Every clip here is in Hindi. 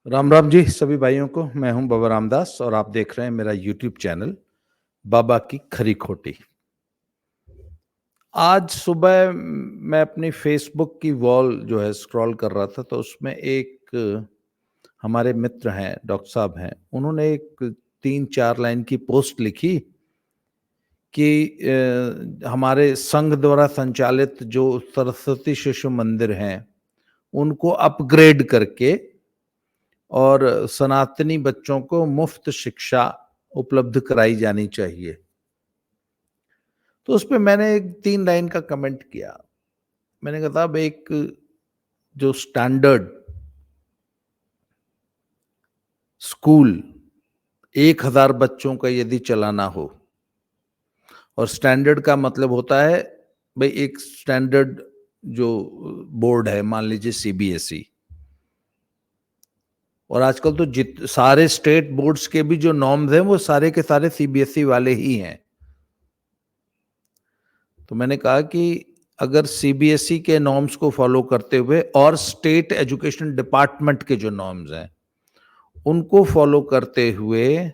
राम राम जी सभी भाइयों को। मैं हूं बाबा रामदास और आप देख रहे हैं मेरा यूट्यूब चैनल बाबा की खरी खोटी। आज सुबह मैं अपनी फेसबुक की वॉल जो है स्क्रॉल कर रहा था, तो उसमें एक हमारे मित्र हैं, डॉक्टर साहब हैं, उन्होंने एक 3-4 लाइन की पोस्ट लिखी कि हमारे संघ द्वारा संचालित जो सरस्वती शिशु मंदिर हैं उनको अपग्रेड करके और सनातनी बच्चों को मुफ्त शिक्षा उपलब्ध कराई जानी चाहिए। तो उसपे मैंने एक 3 लाइन का कमेंट किया। मैंने कहा साहब, एक जो स्टैंडर्ड स्कूल 1000 बच्चों का यदि चलाना हो, और स्टैंडर्ड का मतलब होता है भाई एक स्टैंडर्ड जो बोर्ड है, मान लीजिए सीबीएसई, और आजकल तो सारे स्टेट बोर्ड्स के भी जो नॉर्म्स हैं वो सारे के सारे सीबीएसई वाले ही हैं। तो मैंने कहा कि अगर सीबीएसई के नॉर्म्स को फॉलो करते हुए और स्टेट एजुकेशन डिपार्टमेंट के जो नॉर्म्स हैं उनको फॉलो करते हुए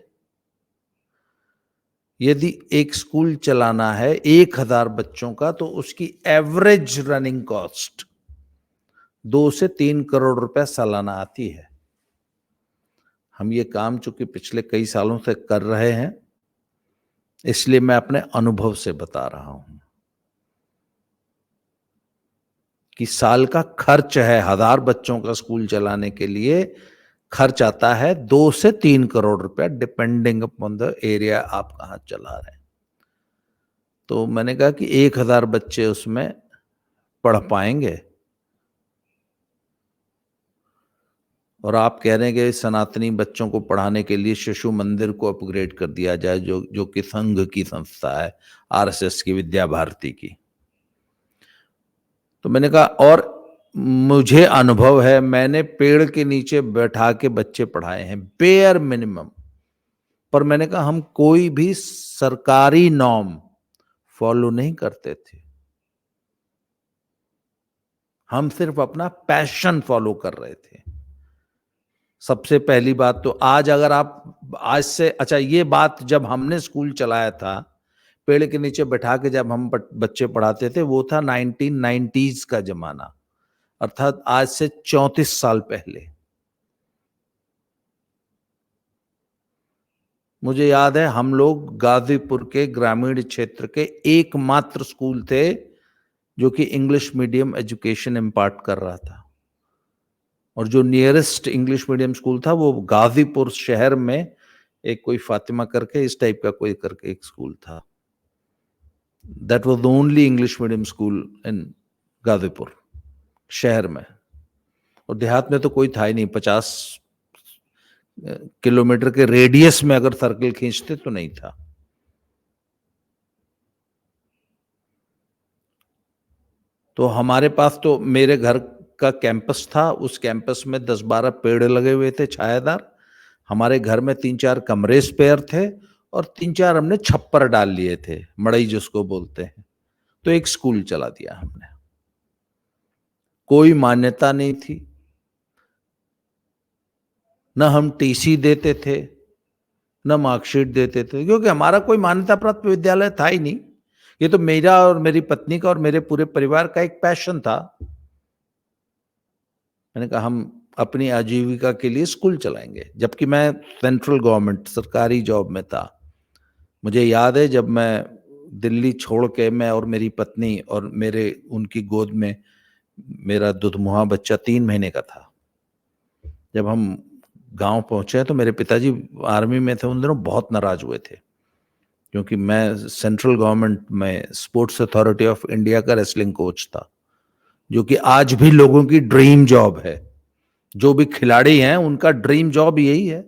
यदि एक स्कूल चलाना है 1000 बच्चों का, तो उसकी एवरेज रनिंग कॉस्ट 2 से 3 करोड़ रुपए सालाना आती है। हम ये काम चूंकि पिछले कई सालों से कर रहे हैं, इसलिए मैं अपने अनुभव से बता रहा हूं कि साल का खर्च है 1000 बच्चों का स्कूल चलाने के लिए खर्च आता है 2 से 3 करोड़ रुपया, डिपेंडिंग अपॉन द एरिया आप कहां चला रहे हैं। तो मैंने कहा कि 1000 बच्चे उसमें पढ़ पाएंगे, और आप कह रहे हैं कि सनातनी बच्चों को पढ़ाने के लिए शिशु मंदिर को अपग्रेड कर दिया जाए, जो कि संघ की संस्था है, आरएसएस की, विद्या भारती की। तो मैंने कहा, और मुझे अनुभव है, मैंने पेड़ के नीचे बैठा के बच्चे पढ़ाए हैं बेयर मिनिमम। पर मैंने कहा हम कोई भी सरकारी नॉर्म फॉलो नहीं करते थे, हम सिर्फ अपना पैशन फॉलो कर रहे थे। सबसे पहली बात तो आज अगर आप आज से, अच्छा ये बात जब हमने स्कूल चलाया था, पेड़ के नीचे बैठा के जब हम बच्चे पढ़ाते थे, वो था 1990s का जमाना, अर्थात आज से 34 साल पहले। मुझे याद है हम लोग गाजीपुर के ग्रामीण क्षेत्र के एकमात्र स्कूल थे जो कि इंग्लिश मीडियम एजुकेशन इम्पार्ट कर रहा था, और जो नियरेस्ट इंग्लिश मीडियम स्कूल था वो गाजीपुर शहर में एक कोई फातिमा करके इस टाइप का कोई करके एक स्कूल था। That was the only English medium school इन गाजीपुर शहर में, और देहात में तो कोई था ही नहीं। 50 किलोमीटर के रेडियस में अगर सर्कल खींचते तो नहीं था। तो हमारे पास तो मेरे घर का कैंपस था, उस कैंपस में 10-12 पेड़ लगे हुए थे छायादार। हमारे घर में 3-4 कमरे स्पेयर थे, और 3-4 हमने छप्पर डाल लिए थे, मड़ई जिसको बोलते हैं। तो एक स्कूल चला दिया हमने। कोई मान्यता नहीं थी, न हम टीसी देते थे, न मार्कशीट देते थे, क्योंकि हमारा कोई मान्यता प्राप्त विद्यालय था ही नहीं। ये तो मेरा और मेरी पत्नी का और मेरे पूरे परिवार का एक पैशन था। मैंने कहा हम अपनी आजीविका के लिए स्कूल चलाएंगे, जबकि मैं सेंट्रल गवर्नमेंट सरकारी जॉब में था। मुझे याद है जब मैं दिल्ली छोड़ के, मैं और मेरी पत्नी और उनकी गोद में मेरा दुधमुहा बच्चा 3 महीने का था, जब हम गांव पहुंचे तो मेरे पिताजी आर्मी में थे, उन दिनों बहुत नाराज हुए थे, क्योंकि मैं सेंट्रल गवर्नमेंट में स्पोर्ट्स अथॉरिटी ऑफ इंडिया का रेसलिंग कोच था, जो कि आज भी लोगों की ड्रीम जॉब है। जो भी खिलाड़ी हैं उनका ड्रीम जॉब यही है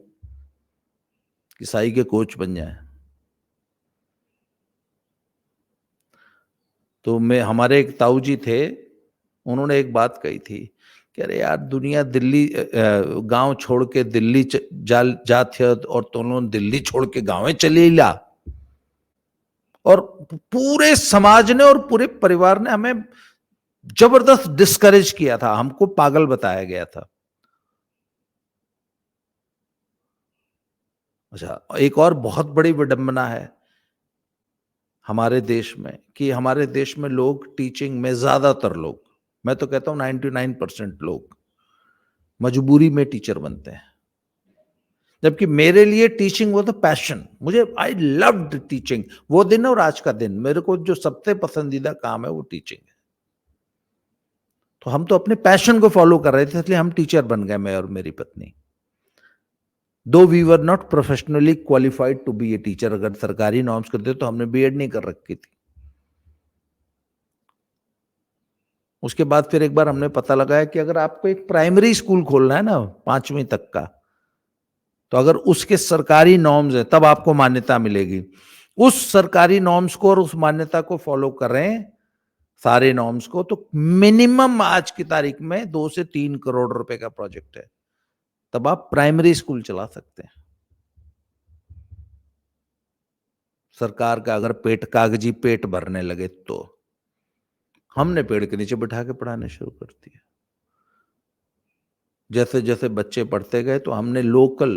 कि साई के कोच बन जाए। तो हमारे एक ताऊ जी थे, उन्होंने एक बात कही थी कि अरे यार, दुनिया दिल्ली गांव छोड़ के दिल्ली जात है, और तुम दिल्ली छोड़ के गांव चले ला। और पूरे समाज ने और पूरे परिवार ने हमें जबरदस्त डिस्करेज किया था, हमको पागल बताया गया था। अच्छा, एक और बहुत बड़ी विडंबना है हमारे देश में कि हमारे देश में लोग टीचिंग में, ज़्यादातर लोग, मैं तो कहता हूँ 99% लोग मजबूरी में टीचर बनते हैं। जबकि मेरे लिए टीचिंग वाज़ अ पैशन। मुझे आई लव्ड टीचिंग। वो दिन और आज का दिन मेरे को जो सबसे पसंदीदा काम है वो टीचिंग है। तो हम तो अपने पैशन को फॉलो कर रहे थे, इसलिए हम टीचर बन गए, मैं और मेरी पत्नी। Though we were not professionally qualified to be a teacher. अगर सरकारी नॉर्म्स करते तो हमने बीएड नहीं कर रखी थी। उसके बाद फिर एक बार हमने पता लगाया कि अगर आपको एक प्राइमरी स्कूल खोलना है ना 5वीं तक का, तो अगर उसके सरकारी नॉर्म्स है तब आपको मान्यता मिलेगी। उस सरकारी नॉर्म्स को और उस मान्यता को फॉलो करें, सारे नॉर्म्स को, तो मिनिमम आज की तारीख में 2 से 3 करोड़ रुपए का प्रोजेक्ट है। तब आप प्राइमरी स्कूल चला सकते हैं। सरकार का अगर कागजी पेट भरने लगे तो हमने पेड़ के नीचे बिठा के पढ़ाने शुरू कर दिया। जैसे जैसे बच्चे पढ़ते गए तो हमने लोकल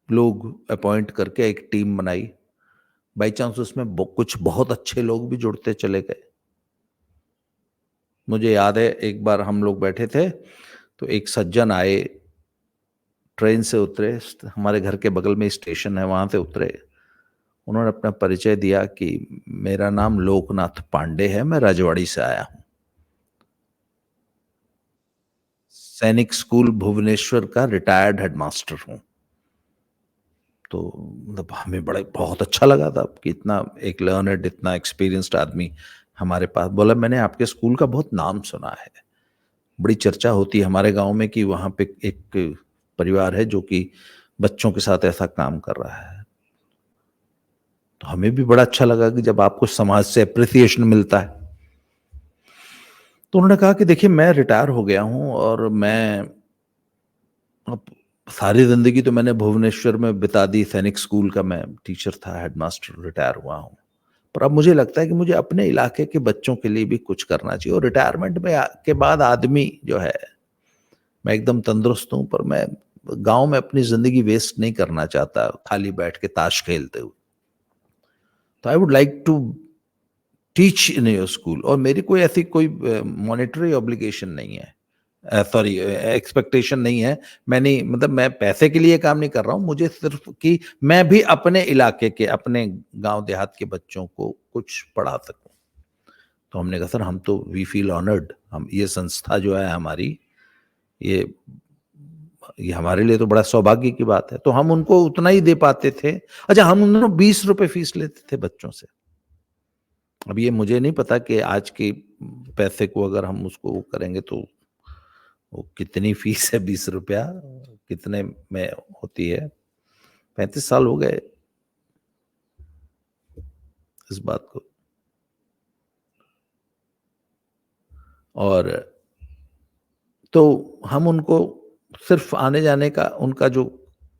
लोग अपॉइंट करके एक टीम बनाई। बाई चांस उसमें कुछ बहुत अच्छे लोग भी जुड़ते चले गए। मुझे याद है एक बार हम लोग बैठे थे तो एक सज्जन आए, ट्रेन से उतरे, हमारे घर के बगल में स्टेशन है, वहां से उतरे। उन्होंने अपना परिचय दिया कि मेरा नाम लोकनाथ पांडे है, मैं राजवाड़ी से आया हूं, सैनिक स्कूल भुवनेश्वर का रिटायर्ड हेडमास्टर हूं। तो मतलब हमें बड़ा बहुत अच्छा लगा था कि इतना एक लर्नड, इतना एक्सपीरियंस्ड आदमी हमारे पास। बोला मैंने आपके स्कूल का बहुत नाम सुना है, बड़ी चर्चा होती है हमारे गांव में कि वहां पे एक परिवार है जो कि बच्चों के साथ ऐसा काम कर रहा है। तो हमें भी बड़ा अच्छा लगा कि जब आपको समाज से अप्रिसिएशन मिलता है। तो उन्होंने कहा कि देखिए मैं रिटायर हो गया हूं और मैं अब सारी जिंदगी तो मैंने भुवनेश्वर में बिता दी, सैनिक स्कूल का मैं टीचर था, हेडमास्टर, रिटायर हुआ हूं। पर अब मुझे लगता है कि मुझे अपने इलाके के बच्चों के लिए भी कुछ करना चाहिए। और रिटायरमेंट में के बाद आदमी जो है, मैं एकदम तंदुरुस्त हूं पर मैं गांव में अपनी जिंदगी वेस्ट नहीं करना चाहता खाली बैठ के ताश खेलते हुए। तो I would like to teach in your school. और मेरी कोई ऐसी कोई मॉनेटरी ऑब्लिगेशन नहीं है, सॉरी एक्सपेक्टेशन नहीं है। मैंने मतलब मैं पैसे के लिए काम नहीं कर रहा हूँ, मुझे सिर्फ कि मैं भी अपने इलाके के, अपने गांव देहात के बच्चों को कुछ पढ़ा सकूं। तो हमने कहा सर हम तो वी फील ऑनर्ड, हम ये संस्था जो है हमारी, ये ये हमारे लिए तो बड़ा सौभाग्य की बात है। तो हम उनको उतना ही दे पाते थे। अच्छा, हम उन 20 रुपए फीस लेते थे बच्चों से। अब ये मुझे नहीं पता कि आज के पैसे को अगर हम उसको वो करेंगे तो वो कितनी फीस है, 20 रुपया कितने में होती है। 35 साल हो गए इस बात को। और तो हम उनको सिर्फ आने जाने का उनका जो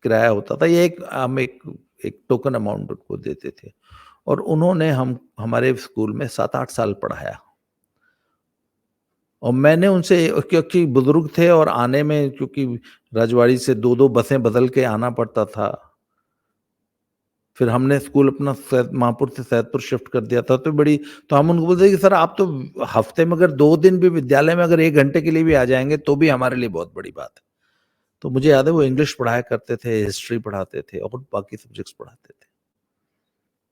किराया होता था, ये एक हम एक टोकन अमाउंट उनको देते थे। और उन्होंने हम हमारे स्कूल में 7-8 साल पढ़ाया। और मैंने उनसे, क्योंकि बुजुर्ग थे और आने में, क्योंकि राजवाड़ी से 2-2 बसें बदल के आना पड़ता था। फिर हमने स्कूल अपना महापुर से सैदपुर शिफ्ट कर दिया था। तो हम उनको बोलते कि सर आप तो हफ्ते में अगर 2 दिन भी विद्यालय में अगर 1 घंटे के लिए भी आ जाएंगे तो भी हमारे लिए बहुत बड़ी बात है। तो मुझे याद है वो इंग्लिश पढ़ाया करते थे, हिस्ट्री पढ़ाते थे और बाकी सब्जेक्ट्स पढ़ाते थे।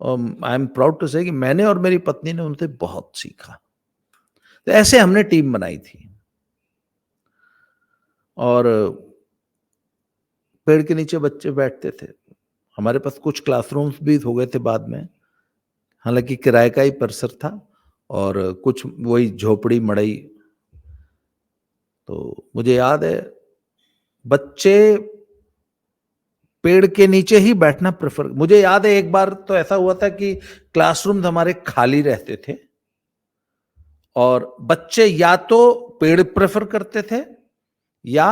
और आई एम प्राउड टू से कि मैंने और मेरी पत्नी ने उनसे बहुत सीखा। तो ऐसे हमने टीम बनाई थी। और पेड़ के नीचे बच्चे बैठते थे। हमारे पास कुछ क्लासरूम्स भी हो गए थे बाद में, हालांकि किराए का ही परिसर था और कुछ वही झोपड़ी मड़ई। तो मुझे याद है बच्चे पेड़ के नीचे ही बैठना प्रेफर। मुझे याद है एक बार तो ऐसा हुआ था कि क्लासरूम हमारे खाली रहते थे और बच्चे या तो पेड़ प्रेफर करते थे या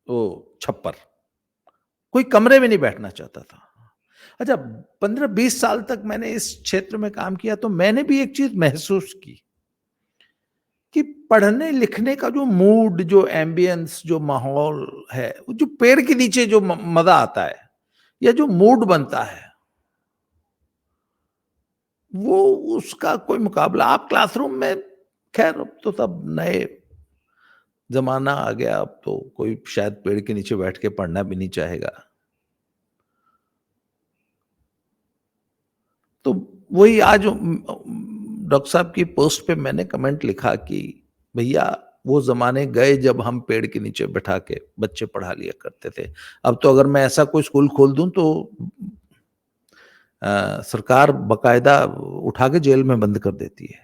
वो छप्पर, कोई कमरे में नहीं बैठना चाहता था। अच्छा, 15-20 साल तक मैंने इस क्षेत्र में काम किया तो मैंने भी एक चीज महसूस की कि पढ़ने लिखने का जो मूड, जो एम्बियंस, जो माहौल है, वो जो पेड़ के नीचे जो मजा आता है या जो मूड बनता है, वो उसका कोई मुकाबला आप क्लासरूम में, खैर अब तो सब नए जमाना आ गया, अब तो कोई शायद पेड़ के नीचे बैठ के पढ़ना भी नहीं चाहेगा। तो वही आज डॉक्टर साहब की पोस्ट पे मैंने कमेंट लिखा कि भैया वो ज़माने गए जब हम पेड़ के नीचे बैठा के बच्चे पढ़ा लिया करते थे। अब तो अगर मैं ऐसा कोई स्कूल खोल दूँ तो सरकार बाकायदा उठा के जेल में बंद कर देती है।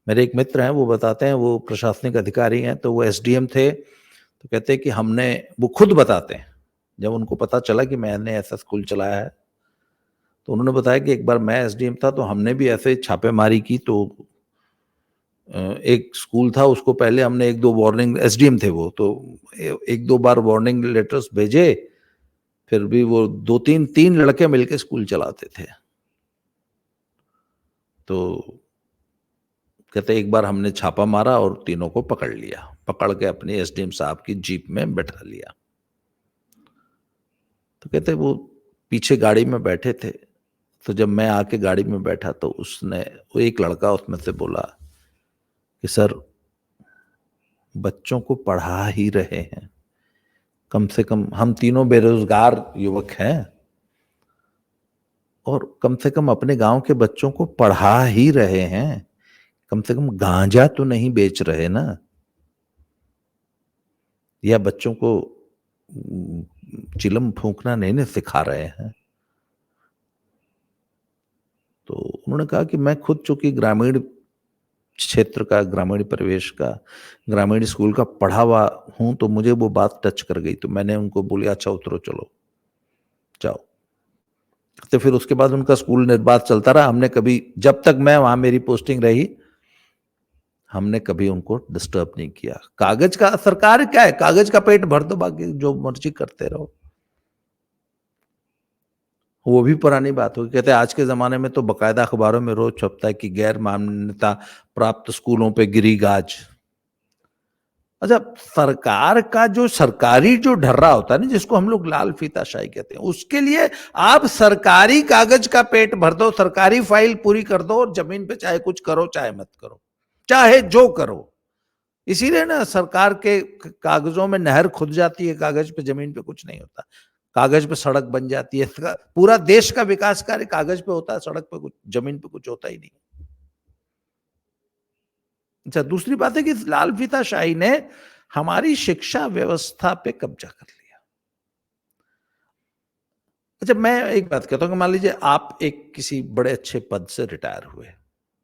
मेरे एक मित्र हैं, वो बताते हैं, वो प्रशासनिक अधिकारी हैं, तो वो एसडीएम थे, तो कहते हैं कि हमने, वो खुद बताते हैं, जब उनको पता चला कि मैंने ऐसा स्कूल चलाया है, तो उन्होंने बताया कि एक बार मैं एसडीएम था तो हमने भी ऐसे छापेमारी की, तो एक स्कूल था, उसको पहले हमने 1-2 वार्निंग, एसडीएम थे वो, तो 1-2 बार वार्निंग लेटर्स भेजे, फिर भी वो 2-3 3 लड़के मिलके स्कूल चलाते थे। तो कहते एक बार हमने छापा मारा और तीनों को पकड़ लिया, पकड़ के अपनी एसडीएम साहब की जीप में बैठा लिया। तो कहते वो पीछे गाड़ी में बैठे थे, तो जब मैं आके गाड़ी में बैठा तो उसने, वो एक लड़का उसमें से बोला कि सर, बच्चों को पढ़ा ही रहे हैं, कम से कम हम तीनों बेरोजगार युवक हैं, और कम से कम अपने गांव के बच्चों को पढ़ा ही रहे हैं, कम से कम गांजा तो नहीं बेच रहे ना, या बच्चों को चिलम फूंकना नहीं ना सिखा रहे हैं। तो उन्होंने कहा कि मैं खुद चूंकि ग्रामीण क्षेत्र का, ग्रामीण परिवेश का, ग्रामीण स्कूल का पढ़ा हुआ हूं, तो मुझे वो बात टच कर गई, तो मैंने उनको बोली अच्छा उतरो, चलो जाओ। तो फिर उसके बाद उनका स्कूल निर्बाध चलता रहा, हमने कभी, जब तक मैं वहां, मेरी पोस्टिंग रही, हमने कभी उनको डिस्टर्ब नहीं किया। कागज का, सरकार क्या है, कागज का पेट भर दो, बाकी जो मर्जी करते रहो। वो भी पुरानी बात होगी। कहते हैं आज के ज़माने में तो बाकायदा अखबारों में रोज़ छपता है कि गैर मान्यता प्राप्त स्कूलों पे गिरी गाज। अच्छा, सरकार का जो सरकारी जो ढर्रा होता है ना, जिसको हम लोग लाल फीताशाही कहते हैं, उसके लिए आप सरकारी कागज का पेट भर दो, सरकारी फाइल पूरी कर दो, और जमीन पे चाहे कुछ करो चाहे मत करो, चाहे जो करो। इसीलिए ना सरकार के कागजों में नहर खुद जाती है, कागज पे, जमीन पे कुछ नहीं होता। कागज पे सड़क बन जाती है, पूरा देश का विकास कार्य कागज पे होता है, सड़क पे कुछ, जमीन पे कुछ होता ही नहीं। अच्छा, दूसरी बात है कि लाल फीताशाही ने हमारी शिक्षा व्यवस्था पे कब्जा कर लिया। अच्छा, मैं एक बात कहता हूँ कि मान लीजिए आप एक किसी बड़े अच्छे पद से रिटायर हुए,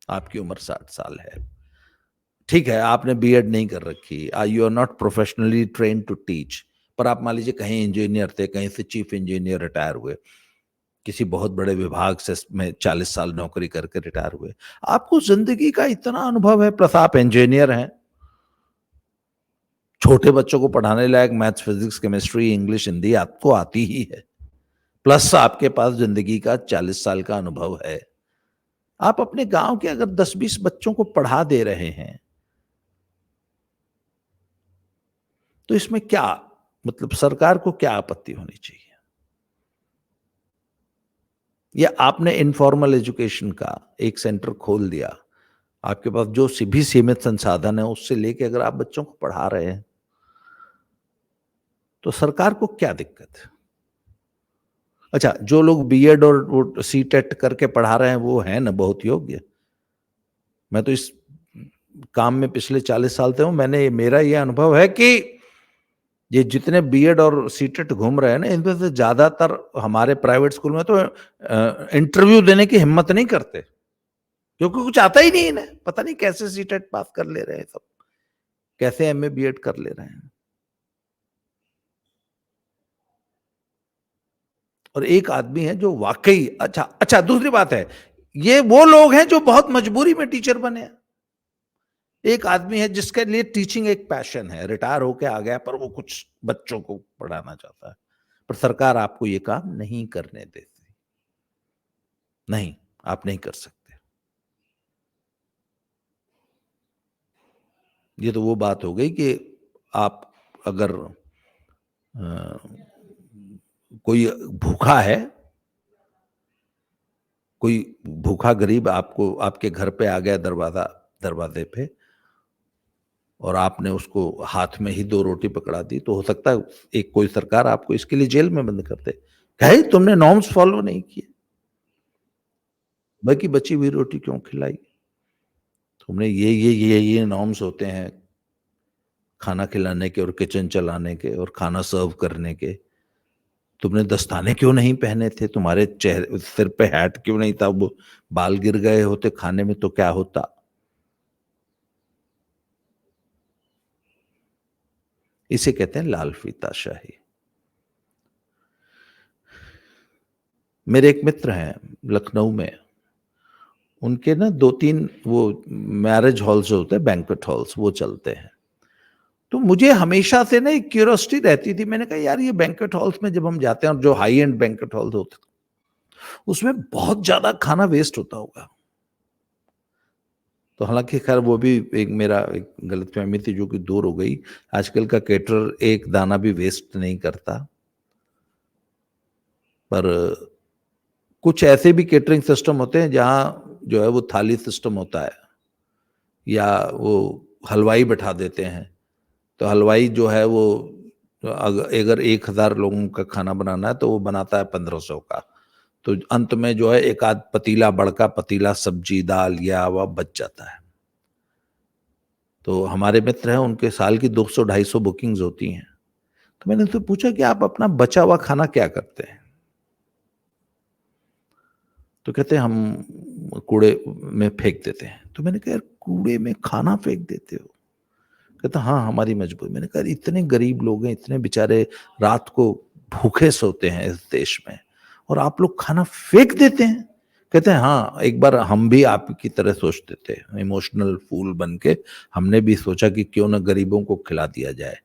आपकी उम्र 60 साल है, ठीक है, आपने बीएड नहीं कर रखी, you are not professionally train to teach, पर आप मान लीजिए कहीं इंजीनियर थे, कहीं से चीफ इंजीनियर रिटायर हुए, किसी बहुत बड़े विभाग से में 40 साल नौकरी करके रिटायर हुए, आपको जिंदगी का इतना अनुभव है, प्लस आप इंजीनियर हैं, छोटे बच्चों को पढ़ाने लायक maths, physics, chemistry, English, Hindi आपको आती ही है, प्लस आपके पास जिंदगी का 40 साल का अनुभव है। आप अपने गांव के अगर 10-20 बच्चों को पढ़ा दे रहे हैं, तो इसमें क्या, मतलब सरकार को क्या आपत्ति होनी चाहिए? या आपने इनफॉर्मल एजुकेशन का एक सेंटर खोल दिया, आपके पास जो भी सीमित संसाधन है उससे लेके अगर आप बच्चों को पढ़ा रहे हैं, तो सरकार को क्या दिक्कत है? अच्छा, जो लोग बीएड और सीटेट करके पढ़ा रहे हैं वो हैं ना बहुत योग्य। मैं तो इस काम में पिछले 40 साल से हूं, मैंने, मेरा ये अनुभव है कि ये जितने बीएड और सीटेट घूम रहे हैं ना, इनमें से ज्यादातर हमारे प्राइवेट स्कूल में तो इंटरव्यू देने की हिम्मत नहीं करते, क्योंकि कुछ आता ही नहीं इन्हें, पता नहीं कैसे सीटेट पास कर ले रहे हैं सब, कैसे एमए बीएड कर ले रहे हैं। और एक आदमी है जो वाकई अच्छा, अच्छा दूसरी बात है, ये वो लोग हैं जो बहुत मजबूरी में टीचर बने हैं। एक आदमी है जिसके लिए टीचिंग एक पैशन है, रिटायर होके आ गया, पर वो कुछ बच्चों को पढ़ाना चाहता है, पर सरकार आपको ये काम नहीं करने देती। नहीं, आप नहीं कर सकते। ये तो वो बात हो गई कि आप अगर कोई भूखा है, कोई भूखा गरीब आपको आपके घर पे आ गया दरवाजे पे, और आपने उसको हाथ में ही 2 रोटी पकड़ा दी, तो हो सकता है एक कोई सरकार आपको इसके लिए जेल में बंद कर दे। कहे तुमने नॉर्म्स फॉलो नहीं किए, बाकी बची हुई रोटी क्यों खिलाई? तुमने ये नॉर्म्स होते हैं खाना खिलाने के और किचन चलाने के और खाना सर्व करने के। तुमने दस्ताने क्यों नहीं पहने थे? तुम्हारे चेहरे सिर पे हैट क्यों नहीं था? वो बाल गिर गए होते खाने में तो क्या होता? इसे कहते हैं लाल फीताशाही। मेरे एक मित्र हैं लखनऊ में, उनके ना 2-3 वो मैरिज हॉल्स जो होते हैं, बैंक्वेट हॉल्स, वो चलते हैं। तो मुझे हमेशा से ना एक क्यूरियोसिटी रहती थी, मैंने कहा यार ये बैंक्वेट हॉल्स में जब हम जाते हैं, और जो हाई एंड बैंक्वेट हॉल्स होते हैं, उसमें बहुत ज्यादा खाना वेस्ट होता होगा। तो हालांकि खैर वो भी एक मेरा एक गलतफहमी थी जो कि दूर हो गई। आजकल का केटरर एक दाना भी वेस्ट नहीं करता। पर कुछ ऐसे भी केटरिंग सिस्टम होते हैं जहाँ जो है वो थाली सिस्टम होता है, या वो हलवाई बैठा देते हैं। तो हलवाई जो है वो अगर 1,000 लोगों का खाना बनाना है तो वो बनाता है 1,500 का। तो अंत में जो है एक आध पतीला, बड़का पतीला सब्जी दाल या वह बच जाता है। तो हमारे मित्र हैं, उनके साल की 200-250 बुकिंग्स होती हैं। तो मैंने उनसे पूछा कि आप अपना बचा हुआ खाना क्या करते हैं? तो कहते हैं हम कूड़े में फेंक देते हैं। तो मैंने कहा यार कूड़े में खाना फेंक देते हो? कहता हाँ हमारी मजबूरी। मैंने कहा इतने गरीब लोग हैं, इतने बेचारे रात को भूखे सोते हैं इस देश में, और आप लोग खाना फेंक देते हैं? कहते हैं हाँ, एक बार हम भी आपकी तरह सोचते थे, इमोशनल फूल बन के हमने भी सोचा कि क्यों ना गरीबों को खिला दिया जाए।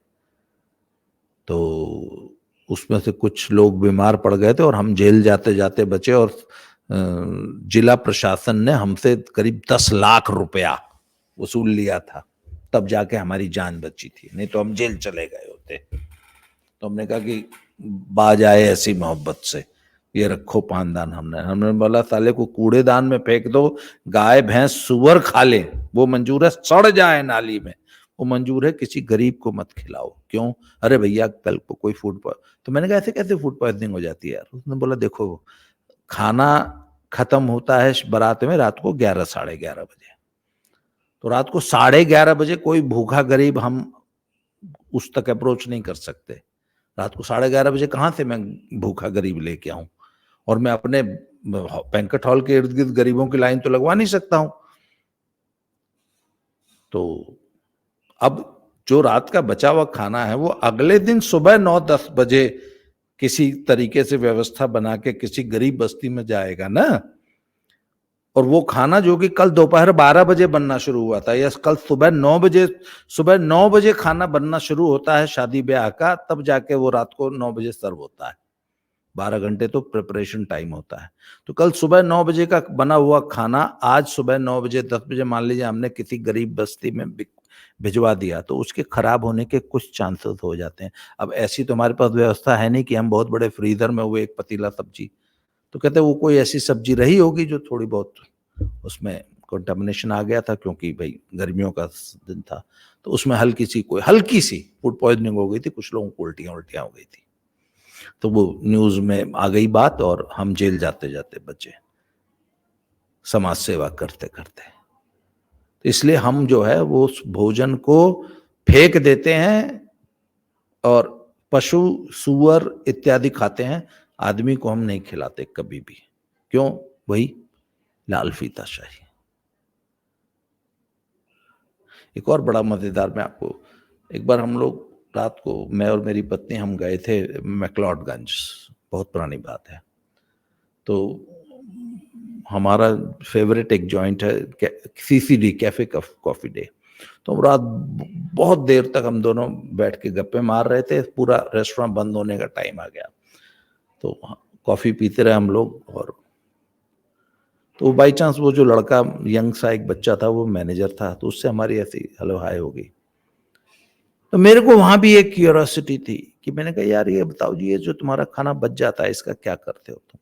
तो उसमें से कुछ लोग बीमार पड़ गए थे और हम जेल जाते जाते बचे, और जिला प्रशासन ने हमसे करीब 10 लाख रुपया वसूल लिया था, तब जाके हमारी जान बची थी, नहीं तो हम जेल चले गए होते। तो हमने कहा कि बाज आए ऐसी मोहब्बत से, ये रखो पानदान। हमने हमने बोला साले को कूड़ेदान में फेंक दो, गाय भैंस सुअर खा ले, वो मंजूर है, सड़ जाए नाली में, वो मंजूर है, किसी गरीब को मत खिलाओ। क्यों? अरे भैया कल को कोई तो मैंने कहा ऐसे कैसे फूड पॉइजनिंग हो जाती है यार? उसने बोला देखो, खाना खत्म होता है बारात में रात को 11-11:30 बजे। तो रात को 11:30 बजे कोई भूखा गरीब हम उस तक अप्रोच नहीं कर सकते। रात को 11:30 बजे कहाँ से मैं भूखा गरीब लेके आऊं? और मैं अपने बैंक्वेट हॉल के इर्द गिर्द गरीबों की लाइन तो लगवा नहीं सकता हूं। तो अब जो रात का बचा हुआ खाना है वो अगले दिन सुबह 9-10 बजे किसी तरीके से व्यवस्था बना के किसी गरीब बस्ती में जाएगा ना। और वो खाना जो कि कल दोपहर 12 बजे बनना शुरू हुआ था, या कल सुबह 9 बजे खाना बनना शुरू होता है शादी ब्याह का, तब जाके वो रात को 9 बजे सर्व होता है। 12 घंटे तो प्रिपरेशन टाइम होता है। तो कल सुबह 9 बजे का बना हुआ खाना आज सुबह 9 बजे 10 बजे मान लीजिए हमने किसी गरीब बस्ती में भिजवा दिया, तो उसके खराब होने के कुछ चांसेस हो जाते हैं। अब ऐसी तो हमारे पास व्यवस्था है नहीं कि हम बहुत बड़े फ्रीजर में हुए एक पतीला सब्जी। तो कहते वो कोई ऐसी सब्जी रही होगी जो थोड़ी बहुत उसमें कंटामिनेशन आ गया था, क्योंकि भाई गर्मियों का दिन था, तो उसमें हल्की सी फूड पॉइजनिंग हो गई थी, कुछ लोगों को उल्टियां उल्टियां हो गई थी। तो वो न्यूज में आ गई बात और हम जेल जाते जाते बचे, समाज सेवा करते करते। तो इसलिए हम जो है वो उस भोजन को फेंक देते हैं, और पशु सुअर इत्यादि खाते हैं, आदमी को हम नहीं खिलाते कभी भी। क्यों? वही लाल फीताशाही। एक और बड़ा मजेदार, मैं आपको, एक बार हम लोग रात को, मैं और मेरी पत्नी, हम गए थे मैक्लोडगंज, बहुत पुरानी बात है। तो हमारा फेवरेट एक जॉइंट है CCD, कैफे कॉफी डे। तो रात बहुत देर तक हम दोनों बैठ के गप्पे मार रहे थे, पूरा रेस्टोरेंट बंद होने का टाइम आ गया। तो कॉफी पीते रहे हम लोग, और तो बाई चांस वो जो लड़का, यंग सा एक बच्चा था, वो मैनेजर था, तो उससे हमारी ऐसी हेलो हाय हो गई। तो मेरे को वहां भी एक क्यूरियोसिटी थी कि मैंने कहा यार ये बताओ जी, ये जो तुम्हारा खाना बच जाता है इसका क्या करते हो तुम?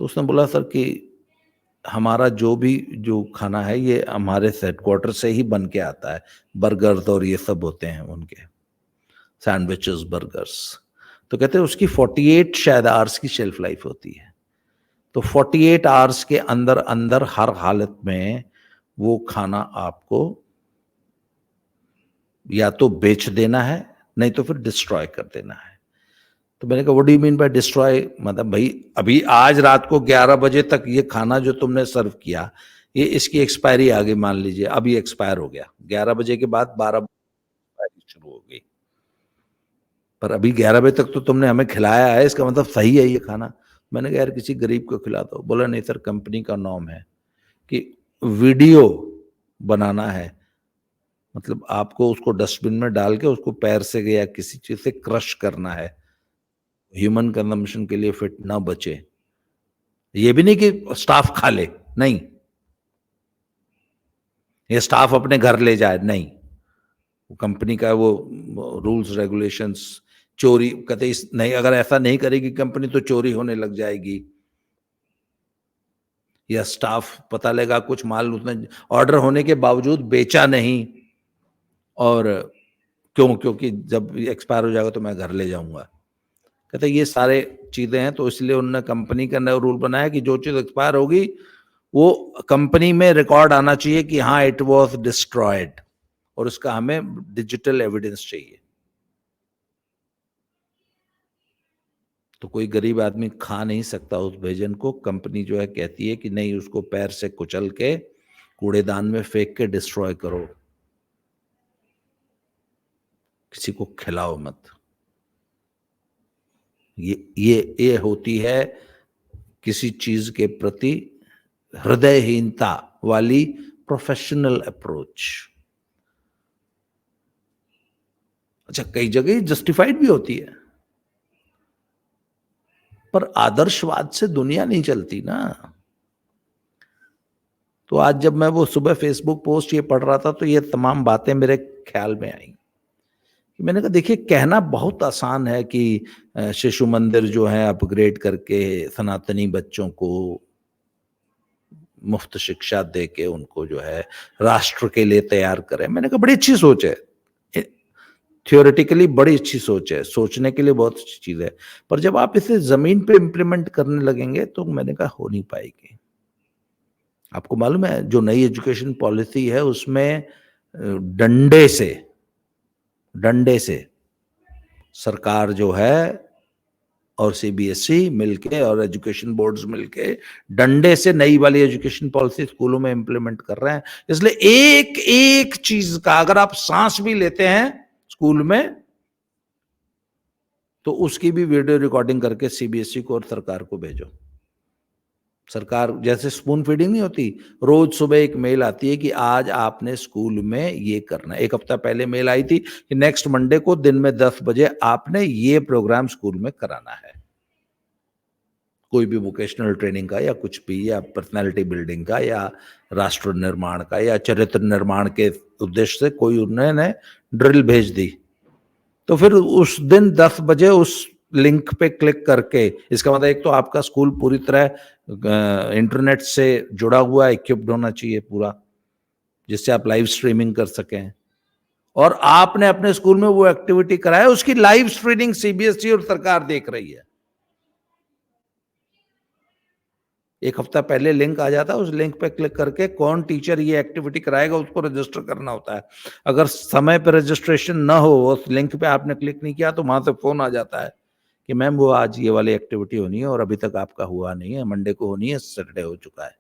तो उसने बोला सर कि हमारा जो खाना है ये हमारे हेडक्वार्टर से ही बन के आता है, बर्गर्स और ये सब होते हैं उनके, सैंडविचेस, बर्गर्स। तो कहते हैं उसकी 48 शायद आवर्स की शेल्फ लाइफ होती है। तो 48 आवर्स के अंदर अंदर हर हालत में वो खाना आपको या तो बेच देना है, नहीं तो फिर डिस्ट्रॉय कर देना है। तो मैंने कहा what do you mean by destroy? मतलब भाई अभी आज रात को 11 बजे तक ये खाना जो तुमने सर्व किया, ये इसकी एक्सपायरी आ गई, मान लीजिए अब ये एक्सपायर हो गया, 11 बजे के बाद 12 एक्सपायरी शुरू हो गई, पर अभी 11 बजे तक तो तुमने हमें खिलाया है, इसका मतलब सही है ये खाना। मैंने कहा यार किसी गरीब को खिला दो। बोला नहीं सर, कंपनी का नॉर्म है कि वीडियो बनाना है, मतलब आपको उसको डस्टबिन में डाल के उसको पैर से या किसी चीज से क्रश करना है, ह्यूमन कंजम्पशन के लिए फिट ना बचे। ये भी नहीं कि स्टाफ खा ले, नहीं, ये स्टाफ अपने घर ले जाए, नहीं, कंपनी का वो रूल्स रेगुलेशंस, चोरी कहते नहीं, अगर ऐसा नहीं करेगी कंपनी तो चोरी होने लग जाएगी, या स्टाफ पता लगा कुछ माल उसने ऑर्डर होने के बावजूद बेचा नहीं, और क्योंकि जब एक्सपायर हो जाएगा तो मैं घर ले जाऊंगा। कहते ये सारे चीजें हैं, तो इसलिए उन्होंने कंपनी का नया रूल बनाया कि जो चीज एक्सपायर होगी वो कंपनी में रिकॉर्ड आना चाहिए कि हाँ इट वाज डिस्ट्रॉयड, और उसका हमें डिजिटल एविडेंस चाहिए। तो कोई गरीब आदमी खा नहीं सकता उस भोजन को, कंपनी जो है कहती है कि नहीं, उसको पैर से कुचल के कूड़ेदान में फेंक के डिस्ट्रॉय करो, किसी को खिलाओ मत। ये होती है किसी चीज के प्रति हृदयहीनता वाली प्रोफेशनल अप्रोच। अच्छा, कई जगह जस्टिफाइड भी होती है, पर आदर्शवाद से दुनिया नहीं चलती ना। तो आज जब मैं वो सुबह फेसबुक पोस्ट ये पढ़ रहा था तो ये तमाम बातें मेरे ख्याल में आई। मैंने कहा देखिए, कहना बहुत आसान है कि शिशु मंदिर जो है अपग्रेड करके सनातनी बच्चों को मुफ्त शिक्षा दे के उनको जो है राष्ट्र के लिए तैयार करें। मैंने कहा बड़ी अच्छी सोच है, थियोरेटिकली बड़ी अच्छी सोच है, सोचने के लिए बहुत अच्छी चीज है, पर जब आप इसे जमीन पे इम्प्लीमेंट करने लगेंगे तो मैंने कहा हो नहीं पाएगी। आपको मालूम है जो नई एजुकेशन पॉलिसी है उसमें डंडे से सरकार जो है और सीबीएसई मिलके और एजुकेशन बोर्ड्स मिलके डंडे से नई वाली एजुकेशन पॉलिसी स्कूलों में इंप्लीमेंट कर रहे हैं। इसलिए एक एक चीज का अगर आप सांस भी लेते हैं स्कूल में तो उसकी भी वीडियो रिकॉर्डिंग करके सीबीएसई को और सरकार को भेजो। सरकार जैसे स्पून फीडिंग नहीं होती, रोज सुबह एक मेल आती है कि आज आपने स्कूल में ये करना है। एक हफ्ता पहले मेल आई थी कि नेक्स्ट मंडे को दिन में 10 बजे आपने ये प्रोग्राम स्कूल में कराना है, कोई भी वोकेशनल ट्रेनिंग का या कुछ भी, या पर्सनालिटी बिल्डिंग का या राष्ट्र निर्माण का या चरित्र निर्माण के उद्देश्य से कोई उन्होंने ड्रिल भेज दी। तो फिर उस दिन 10 बजे उस लिंक पे क्लिक करके, इसका मतलब एक तो आपका स्कूल पूरी तरह इंटरनेट से जुड़ा हुआ, इक्विप्ड होना चाहिए पूरा, जिससे आप लाइव स्ट्रीमिंग कर सकें, और आपने अपने स्कूल में वो एक्टिविटी कराया, उसकी लाइव स्ट्रीमिंग सीबीएसई और सरकार देख रही है। एक हफ्ता पहले लिंक आ जाता है, उस लिंक पे क्लिक करके कौन टीचर ये एक्टिविटी कराएगा उसको रजिस्टर करना होता है। अगर समय पे रजिस्ट्रेशन ना हो, उस लिंक पे आपने क्लिक नहीं किया, तो वहां से फोन आ जाता है कि मैम वो आज ये वाली एक्टिविटी होनी है और अभी तक आपका हुआ नहीं है, मंडे को होनी है, सैटरडे हो चुका है,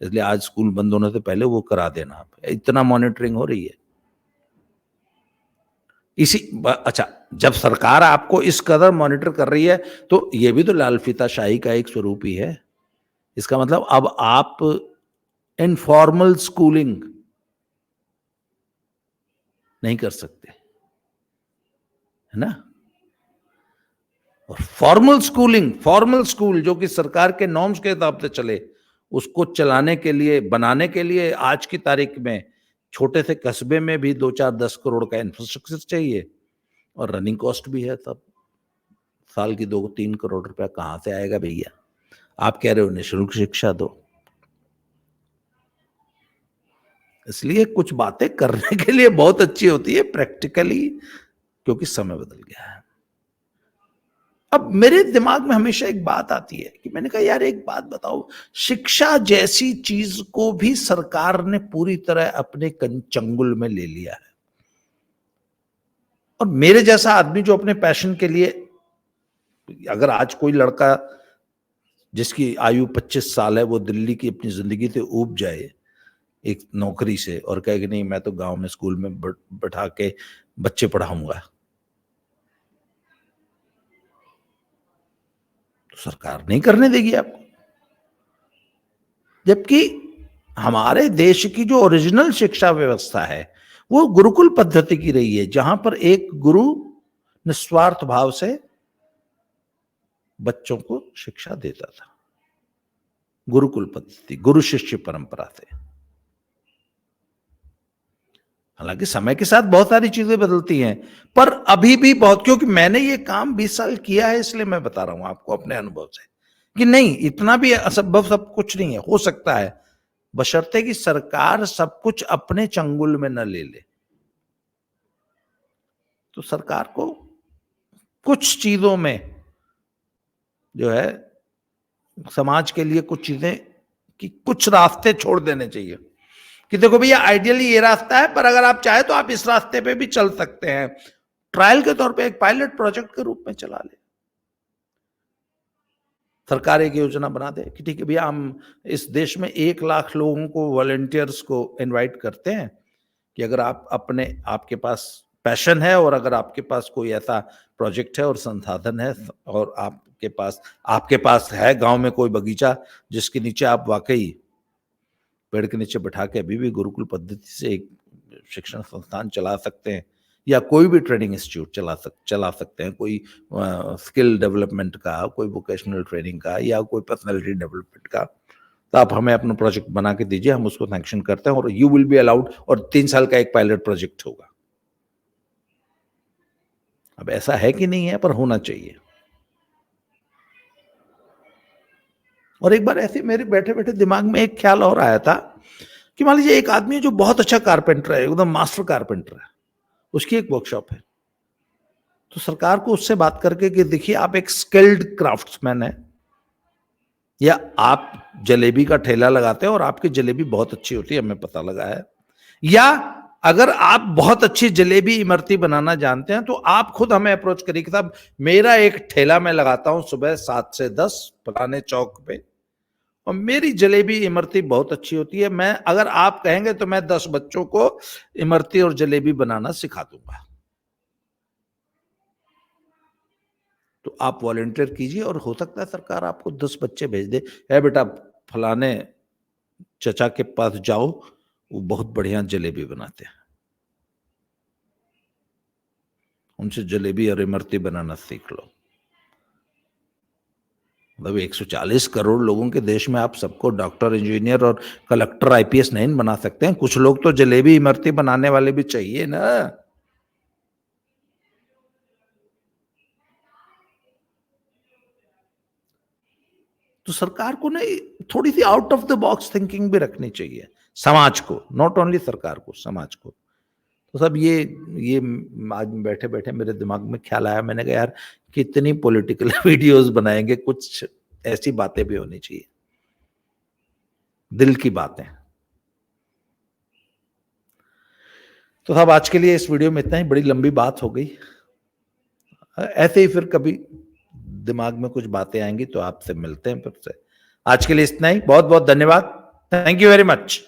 इसलिए आज स्कूल बंद होने से पहले वो करा देना। आप इतना मॉनिटरिंग हो रही है अच्छा, जब सरकार आपको इस कदर मॉनिटर कर रही है तो ये भी तो लाल फीताशाही का एक स्वरूप ही है। इसका मतलब अब आप इनफॉर्मल स्कूलिंग नहीं कर सकते, है ना। और फॉर्मल स्कूल जो कि सरकार के नॉर्म्स के हिसाब से चले, उसको चलाने के लिए, बनाने के लिए आज की तारीख में छोटे से कस्बे में भी 2-4-10 करोड़ का इंफ्रास्ट्रक्चर चाहिए और रनिंग कॉस्ट भी है, तब साल की 2-3 करोड़ रुपया कहाँ से आएगा भैया? आप कह रहे हो निःशुल्क शिक्षा दो। इसलिए कुछ बातें करने के लिए बहुत अच्छी होती है प्रैक्टिकली, क्योंकि समय बदल गया है। अब मेरे दिमाग में हमेशा एक बात आती है कि मैंने कहा यार एक बात बताओ, शिक्षा जैसी चीज को भी सरकार ने पूरी तरह अपने चंगुल में ले लिया है, और मेरे जैसा आदमी जो अपने पैशन के लिए, अगर आज कोई लड़का जिसकी आयु 25 साल है वो दिल्ली की अपनी जिंदगी से ऊब जाए एक नौकरी से और कहे कि नहीं मैं तो गांव में स्कूल में बैठा के बच्चे पढ़ाऊंगा, तो सरकार नहीं करने देगी आपको। जबकि हमारे देश की जो ओरिजिनल शिक्षा व्यवस्था है वो गुरुकुल पद्धति की रही है, जहां पर एक गुरु निस्वार्थ भाव से बच्चों को शिक्षा देता था। गुरुकुल पद्धति, गुरु शिष्य परंपरा से। हालांकि समय के साथ बहुत सारी चीजें बदलती हैं, पर अभी भी बहुत, क्योंकि मैंने ये काम 20 साल किया है इसलिए मैं बता रहा हूं आपको अपने अनुभव से कि नहीं, इतना भी असंभव सब कुछ नहीं है, हो सकता है, बशर्ते कि सरकार सब कुछ अपने चंगुल में न ले ले। तो सरकार को कुछ चीजों में जो है समाज के लिए कुछ चीजें कि कुछ रास्ते छोड़ देने चाहिए कि देखो भैया आइडियली ये रास्ता है, पर अगर आप चाहे तो आप इस रास्ते पे भी चल सकते हैं, ट्रायल के तौर पे एक पायलट प्रोजेक्ट के रूप में चला ले। सरकार एक योजना बना दे कि ठीक है भैया हम इस देश में 1 लाख लोगों को, वॉलंटियर्स को इनवाइट करते हैं कि अगर आप अपने, आपके पास पैशन है और अगर आपके पास कोई ऐसा प्रोजेक्ट है और संसाधन है और आपके पास है गांव में कोई बगीचा जिसके नीचे आप वाकई पेड़ के नीचे बैठा के अभी भी गुरुकुल पद्धति से एक शिक्षण संस्थान चला सकते हैं, या कोई भी ट्रेनिंग इंस्टीट्यूट चला सकते हैं, कोई स्किल डेवलपमेंट का, कोई वोकेशनल ट्रेनिंग का, या कोई पर्सनालिटी डेवलपमेंट का, तो आप हमें अपना प्रोजेक्ट बना के दीजिए, हम उसको सैंक्शन करते हैं और यू विल बी अलाउड, और 3 साल का एक पायलट प्रोजेक्ट होगा। अब ऐसा है कि नहीं है, पर होना चाहिए। और एक बार ऐसे मेरे बैठे बैठे दिमाग में एक ख्याल और आया था कि मान लीजिए एक आदमी जो बहुत अच्छा कारपेंटर है, एकदम मास्टर कारपेंटर है, उसकी एक वर्कशॉप है, तो सरकार को उससे बात करके कि देखिए आप एक स्किल्ड क्राफ्ट्समैन है, या आप जलेबी का ठेला लगाते हैं और आपकी जलेबी बहुत अच्छी होती है, हमें पता लगा है, या अगर आप बहुत अच्छी जलेबी इमरती बनाना जानते हैं तो आप खुद हमें अप्रोच करिए कि साहब मेरा एक ठेला मैं लगाता हूं सुबह 7 से 10 फलाने चौक पे, और मेरी जलेबी इमरती बहुत अच्छी होती है, मैं, अगर आप कहेंगे तो मैं 10 बच्चों को इमरती और जलेबी बनाना सिखा दूंगा, तो आप वॉलंटियर कीजिए और हो सकता है सरकार आपको 10 बच्चे भेज दे, है बेटा फलाने चचा के पास जाओ, वो बहुत बढ़िया जलेबी बनाते हैं, उनसे जलेबी और इमरती बनाना सीख लो। मतलब 140 करोड़ लोगों के देश में आप सबको डॉक्टर, इंजीनियर और कलेक्टर, आईपीएस नहीं बना सकते हैं, कुछ लोग तो जलेबी इमरती बनाने वाले भी चाहिए ना। तो सरकार को ना थोड़ी सी out of the box thinking भी रखनी चाहिए, समाज को, नॉट ओनली सरकार को, समाज को। तो सब ये आज बैठे बैठे मेरे दिमाग में ख्याल आया, मैंने कहा यार कितनी पॉलिटिकल वीडियोस बनाएंगे, कुछ ऐसी बातें भी होनी चाहिए, दिल की बातें। तो साहब आज के लिए इस वीडियो में इतना ही, बड़ी लंबी बात हो गई, ऐसे ही फिर कभी दिमाग में कुछ बातें आएंगी तो आपसे मिलते हैं फिर से। आज के लिए इतना ही, बहुत बहुत धन्यवाद, थैंक यू वेरी मच।